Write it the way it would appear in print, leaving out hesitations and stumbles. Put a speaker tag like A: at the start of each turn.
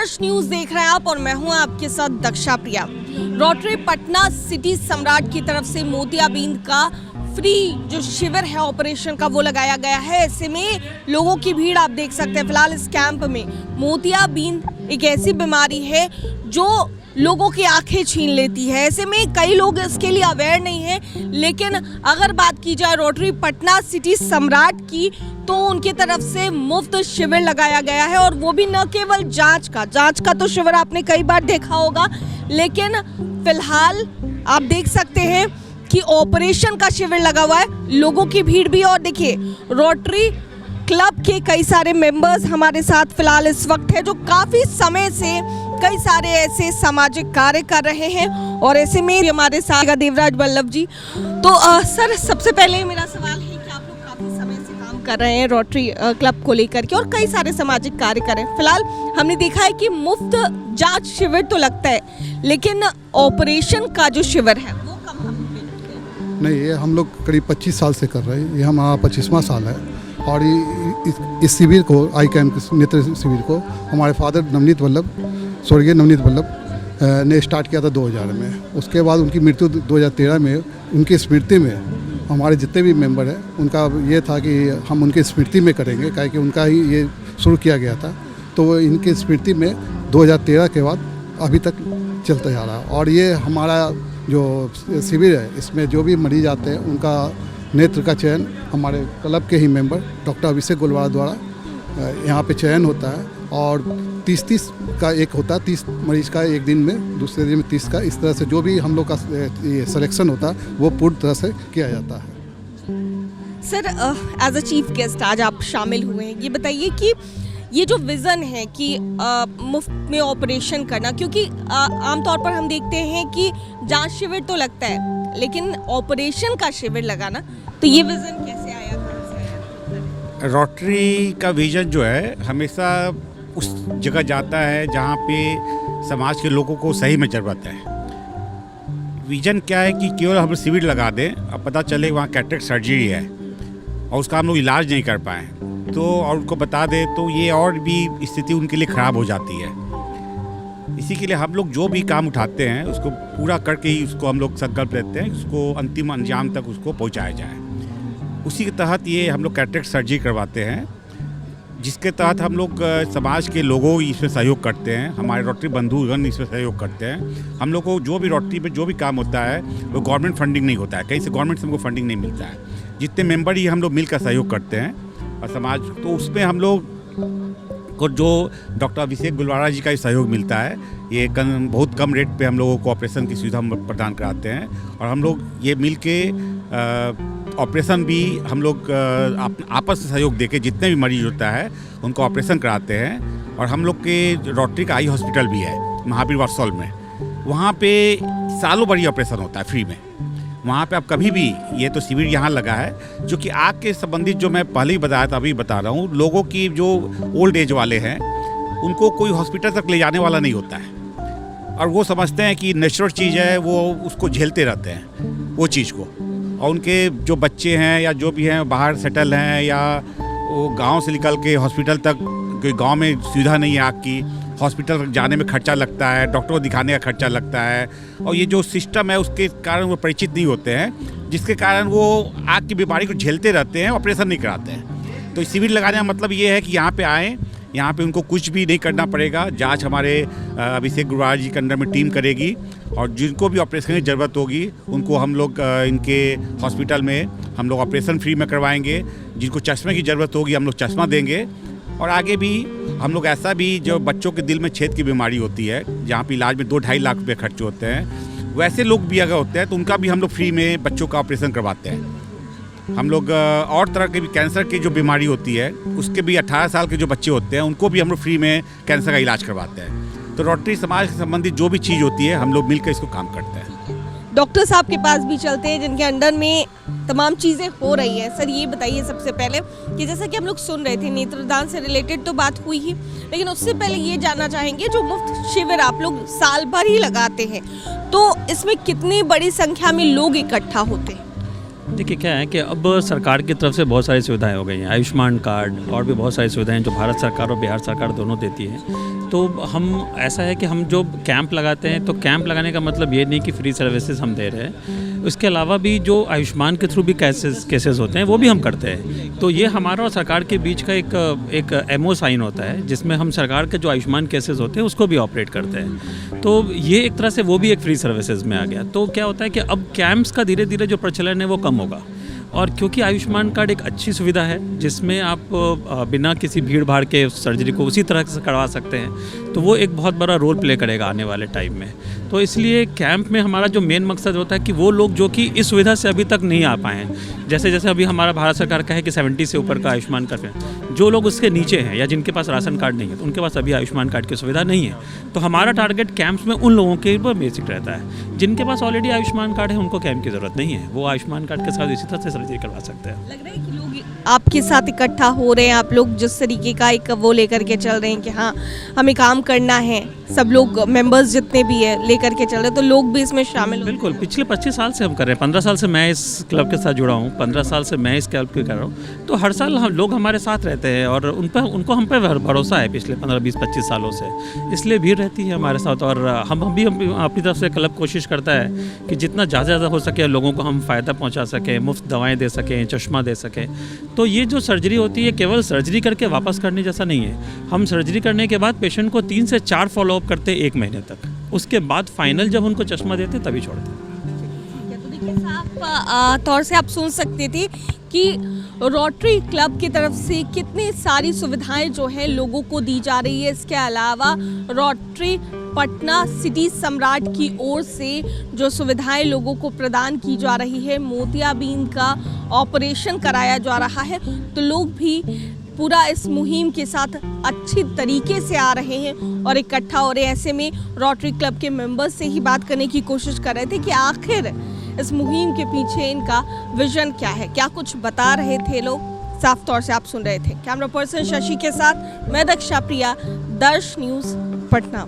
A: हर्ष news देख रहे हैं आप और मैं हूं आपके साथ दक्षा प्रिया। रोटरी पटना सिटी सम्राट की तरफ से मोतियाबिंद का फ्री जो शिविर है ऑपरेशन का वो लगाया गया है। ऐसे में लोगों की भीड़ आप देख सकते हैं। फिलहाल इस कैंप में मोतियाबिंद एक ऐसी बीमारी है जो लोगों की आंखें छीन लेती है। ऐसे में कई लोग इसके लिए अवेयर नहीं है, लेकिन अगर बात की जाए रोटरी पटना सिटी सम्राट की तो उनकी तरफ से मुफ्त शिविर लगाया गया है। और वो भी न केवल जांच का तो शिविर आपने कई बार देखा होगा, लेकिन फिलहाल आप देख सकते हैं कि ऑपरेशन का शिविर लगा हुआ है। लोगों की भीड़ भी, और देखिए रोटरी क्लब के कई सारे मेंबर्स हमारे साथ फिलहाल इस वक्त है जो काफ़ी समय से कई सारे ऐसे सामाजिक कार्य कर रहे हैं। और ऐसे में हमारे साथ देवराज वल्लभ जी। तो सर, सबसे पहले मेरा सवाल है कि आप लोग काफ़ी समय से काम कर रहे हैं रोटरी क्लब को लेकर के और कई सारे सामाजिक कार्य कर रहे हैं। फिलहाल हमने देखा है कि मुफ्त जांच शिविर तो लगता है, लेकिन ऑपरेशन का जो शिविर है वो कब हम लगते हैं?
B: नहीं, ये हम लोग करीब 25 साल से कर रहे हैं। ये हमारा 25वां साल है। और इस शिविर को, आई कैम्प नेत्र शिविर को हमारे फादर स्वर्गीय नवनीत वल्लभ ने स्टार्ट किया था 2000 में। उसके बाद उनकी मृत्यु 2013 में। उनकी स्मृति में हमारे जितने भी मेंबर हैं उनका ये था कि हम उनकी स्मृति में करेंगे, क्योंकि उनका ही ये शुरू किया गया था। तो इनकी स्मृति में 2013 के बाद अभी तक चलता जा रहा है। और ये हमारा जो शिविर है, इसमें जो भी मरीज आते हैं उनका नेत्र का चयन हमारे क्लब के ही मेंबर डॉक्टर अभिषेक गुलवारा द्वारा यहाँ पे चयन होता है। और 30 का एक होता है, 30 मरीज का एक दिन में, दूसरे दिन में 30 का। इस तरह से जो भी हम लोग का ये सिलेक्शन होता है वो पूरी तरह से किया जाता है।
A: Sir, as a chief guest आज आप शामिल हुए हैं, ये बताइए कि ये जो विज़न है कि मुफ्त में ऑपरेशन करना, क्योंकि आमतौर पर हम देखते हैं कि जांच शिविर तो लगता है, लेकिन ऑपरेशन का शिविर लगाना, तो ये विज़न कैसे आया?
C: रोटरी का विजन जो है हमेशा उस जगह जाता है जहाँ पे समाज के लोगों को सही में ज़रूरत है। विजन क्या है कि केवल हम शिविर लगा दें, अब पता चले वहाँ कैटरेक्ट सर्जरी है और उसका हम लोग इलाज नहीं कर पाएँ तो, और उनको बता दें तो ये और भी स्थिति उनके लिए ख़राब हो जाती है। इसी के लिए हम लोग जो भी काम उठाते हैं उसको पूरा करके ही उसको हम लोग संकल्प लेते हैं, उसको अंतिम अंजाम तक उसको पहुँचाया जाए। उसी के तहत ये हम लोग कैटरेक्ट सर्जरी करवाते हैं, जिसके तहत हम लोग समाज के लोगों इसमें सहयोग करते हैं। हमारे रोटरी बंधुगण इसमें सहयोग करते हैं। हम लोग को जो भी रोटरी में जो भी काम होता है वो गवर्नमेंट फंडिंग नहीं होता है, कहीं से गवर्नमेंट से हमको फंडिंग नहीं मिलता है। जितने मेंबर ही हम लोग मिलकर सहयोग करते हैं और समाज, तो उसमें हम लोग को जो डॉक्टर अभिषेक गुलवारा जी का सहयोग मिलता है, ये बहुत कम रेट पे हम लोगों को ऑपरेशन की सुविधा प्रदान कराते हैं। और हम लोग ये मिल के ऑपरेशन भी हम लोग आपस में सहयोग देके जितने भी मरीज होता है उनको ऑपरेशन कराते हैं। और हम लोग के रोटरी का आई हॉस्पिटल भी है महावीर वर्सोल में, वहाँ पे सालों भर ऑपरेशन होता है फ्री में। वहाँ पे आप कभी भी, ये तो शिविर यहाँ लगा है जो कि आँख के संबंधित, जो मैं पहले ही बताया था अभी बता रहा हूँ, लोगों की जो ओल्ड एज वाले हैं उनको कोई हॉस्पिटल तक ले जाने वाला नहीं होता है और वो समझते हैं कि नेचुरल चीज़ है, वो उसको झेलते रहते हैं वो चीज़ को। और उनके जो बच्चे हैं या जो भी हैं बाहर सेटल हैं या वो गांव से निकल के हॉस्पिटल तक, कोई गांव में सुविधा नहीं है आँख की, हॉस्पिटल तक जाने में खर्चा लगता है, डॉक्टर को दिखाने का खर्चा लगता है और ये जो सिस्टम है उसके कारण वो परिचित नहीं होते हैं, जिसके कारण वो आँख की बीमारी को झेलते रहते हैं, ऑपरेशन नहीं कराते हैं। तो शिविर लगाने का मतलब ये है कि यहाँ पे आएँ, यहाँ पे उनको कुछ भी नहीं करना पड़ेगा। जांच हमारे अभिषेक गुलवारा जी के अंडर में टीम करेगी और जिनको भी ऑपरेशन की ज़रूरत होगी उनको हम लोग इनके हॉस्पिटल में हम लोग ऑपरेशन फ्री में करवाएंगे। जिनको चश्मे की ज़रूरत होगी हम लोग चश्मा देंगे। और आगे भी हम लोग ऐसा भी, जो बच्चों के दिल में छेद की बीमारी होती है जहाँ पे इलाज में 2-2.5 लाख रुपये खर्च होते हैं, वैसे लोग भी अगर होते हैं तो उनका भी हम लोग फ्री में बच्चों का ऑपरेशन करवाते हैं। हम लोग और तरह के भी, कैंसर की जो बीमारी होती है उसके भी 18 साल के जो बच्चे होते हैं उनको भी हम लोग फ्री में कैंसर का इलाज करवाते हैं। तो रोटरी समाज से संबंधित जो भी चीज़ होती है हम लोग मिलकर इसको काम करते हैं।
A: डॉक्टर साहब के पास भी चलते हैं जिनके अंडर में तमाम चीज़ें हो रही है। सर, ये बताइए सबसे पहले कि जैसा कि हम लोग सुन रहे थे, नेत्रदान से रिलेटेड तो बात हुई ही, लेकिन उससे पहले ये जानना चाहेंगे, जो मुफ्त शिविर आप लोग साल भर ही लगाते हैं तो इसमें कितनी बड़ी संख्या में लोग इकट्ठा होते हैं?
D: देखिए क्या है कि अब सरकार की तरफ से बहुत सारी सुविधाएं हो गई हैं, आयुष्मान कार्ड और भी बहुत सारी सुविधाएं जो भारत सरकार और बिहार सरकार दोनों देती है। तो हम ऐसा है कि हम जो कैंप लगाते हैं तो कैंप लगाने का मतलब ये नहीं कि फ्री सर्विसेज हम दे रहे हैं, उसके अलावा भी जो आयुष्मान के थ्रू भी केसेस होते हैं वो भी हम करते हैं। तो ये हमारा और सरकार के बीच का एक एमओ साइन होता है जिसमें हम सरकार के जो आयुष्मान केसेस होते हैं उसको भी ऑपरेट करते हैं। तो ये एक तरह से वो भी एक फ्री सर्विसेज में आ गया। तो क्या होता है कि अब कैंप्स का धीरे धीरे जो प्रचलन है वो कम होगा, और क्योंकि आयुष्मान कार्ड एक अच्छी सुविधा है जिसमें आप बिना किसी भीड़ भाड़ के सर्जरी को उसी तरह से करवा सकते हैं, तो वो एक बहुत बड़ा रोल प्ले करेगा आने वाले टाइम में। तो इसलिए कैंप में हमारा जो मेन मकसद होता है कि वो लोग जो कि इस सुविधा से अभी तक नहीं आ पाए हैं, जैसे जैसे अभी हमारा भारत सरकार का है कि 70 से ऊपर का आयुष्मान कार्ड है, जो लोग उसके नीचे हैं या जिनके पास राशन कार्ड नहीं है तो उनके पास अभी आयुष्मान कार्ड की सुविधा नहीं है। तो हमारा टारगेट कैंप्स में उन लोगों के ऊपर बेसिक रहता है। जिनके पास ऑलरेडी आयुष्मान कार्ड है उनको कैंप की ज़रूरत नहीं है, वो आयुष्मान कार्ड के साथ इसी तरह से सर्जरी करवा सकते हैं।
A: लग रहा है कि लोग आपके साथ इकट्ठा हो रहे हैं, आप लोग जिस तरीके का एक वो लेकर के चल रहे हैं कि हाँ हमें काम करना है, सब लोग मेंबर्स जितने भी है लेकर के चल रहे हैं, तो लोग भी इसमें शामिल हो।
D: बिल्कुल, पिछले 25 साल से हम कर रहे हैं। 15 साल से मैं इस क्लब के साथ जुड़ा हूँ, 15 साल से मैं इस क्लब के कर रहा हूँ। तो हर साल हम लोग हमारे साथ रहते हैं और उनको हम पे भरोसा है पिछले 15-20-25 सालों से, इसलिए भीड़ रहती है हमारे साथ। और हम भी अपनी तरफ से क्लब कोशिश करता है कि जितना ज़्यादा हो सके लोगों को हम फ़ायदा पहुँचा सकें, मुफ्त दवाएँ दे सकें, चश्मा दे सकें। तो ये जो सर्जरी होती है केवल सर्जरी करके वापस करने जैसा नहीं है। हम सर्जरी करने के बाद पेशेंट को 3 से 4 फॉलोअप करते 1 महीने तक, उसके बाद फाइनल जब उनको चश्मा देते तभी छोड़ते।
A: तो देखिए साफ तौर से आप सुन सकते थे कि रोटरी क्लब की तरफ से कितनी सारी सुविधाएं जो है लोगों को दी जा रही है। इसके अलावा रोटरी पटना सिटी सम्राट की ओर से जो सुविधाएं लोगों को प्रदान की जा रही है, मोतियाबिंद का ऑपरेशन कराया जा रहा है, तो लोग भी पूरा इस मुहिम के साथ अच्छी तरीके से आ रहे हैं और इकट्ठा हो रहे हैं। ऐसे में रोटरी क्लब के मेंबर्स से ही बात करने की कोशिश कर रहे थे कि आखिर इस मुहिम के पीछे इनका विजन क्या है, क्या कुछ बता रहे थे लोग, साफ तौर से आप सुन रहे थे। कैमरा पर्सन शशि के साथ मैं दक्षा प्रिया, दर्श न्यूज़ पटना।